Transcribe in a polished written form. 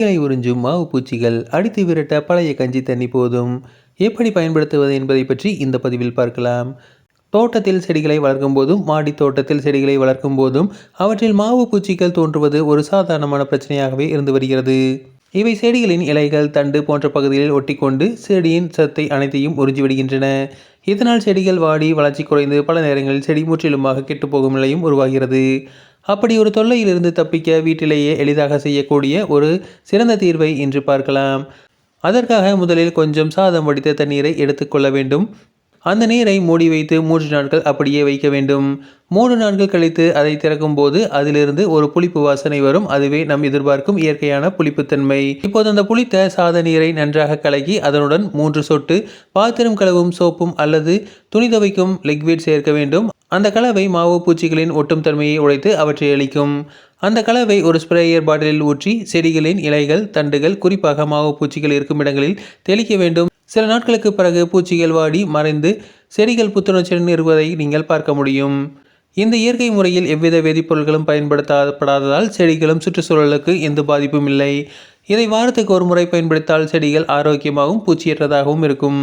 இலை உறிஞ்சும் மாவு பூச்சிகள் அடித்து விரட்ட பழைய கஞ்சி தண்ணி போதும். எப்படி பயன்படுத்துவது என்பதை பற்றி இந்த பதிவில் பார்க்கலாம். தோட்டத்தில் செடிகளை வளர்க்கும் போதும் மாடி தோட்டத்தில் செடிகளை வளர்க்கும் போதும் அவற்றில் மாவு பூச்சிகள் தோன்றுவது ஒரு சாதாரணமான பிரச்சனையாகவே இருந்து வருகிறது. இவை செடிகளின் இலைகள், தண்டு போன்ற பகுதிகளில் ஒட்டிக்கொண்டு செடியின் சத்தை அனைத்தையும் உறிஞ்சிவிடுகின்றன. இதனால் செடிகள் வாடி வளர்ச்சி குறைந்து பல நேரங்களில் செடி முற்றிலுமாக கெட்டுப்போகும் நிலையும் உருவாகிறது. அப்படி ஒரு தொல்லையிலிருந்து தப்பிக்க வீட்டிலேயே எளிதாக செய்யக்கூடிய ஒரு சிறந்த தீர்வை இன்று பார்க்கலாம். அதற்காக முதலில் கொஞ்சம் சாதம் வடித்த தண்ணீரை எடுத்துக்கொள்ள வேண்டும். அந்த நீரை மூடி வைத்து 3 நாட்கள் அப்படியே வைக்க வேண்டும். 3 நாட்கள் கழித்து அதை திறக்கும் போது அதிலிருந்து ஒரு புளிப்பு வாசனை வரும். அதுவே நாம் எதிர்பார்க்கும் இயற்கையான புளிப்புத்தன்மை. இப்போது அந்த புளித்த சாத நீரை நன்றாக கலக்கி அதனுடன் 3 சொட்டு பாத்திரம் கழுவும் சோப்பும் அல்லது துணி துவைக்கும் லிக்விட் சேர்க்க வேண்டும். அந்த கலவை மாவு பூச்சிகளின் ஒட்டும் தன்மையை உடைத்து அவற்றை அளிக்கும். அந்த கலவை ஒரு ஸ்ப்ரேயர் பாட்டிலில் ஊற்றி செடிகளின் இலைகள், தண்டுகள், குறிப்பாக மாவு பூச்சிகள் இருக்கும் இடங்களில் தெளிக்க வேண்டும். சில நாட்களுக்கு பிறகு பூச்சிகள் வாடி மறைந்து செடிகள் புத்துணர்ச்சியுடன் இருப்பதை நீங்கள் பார்க்க முடியும். இந்த இயற்கை முறையில் எவ்வித வேதிப்பொருட்களும் பயன்படுத்தப்படாததால் செடிகளும் சுற்றுச்சூழலுக்கு எந்த பாதிப்பும் இல்லை. இதை வாரத்துக்கு ஒரு முறை பயன்படுத்தால் செடிகள் ஆரோக்கியமாகவும் பூச்சியற்றதாகவும் இருக்கும்.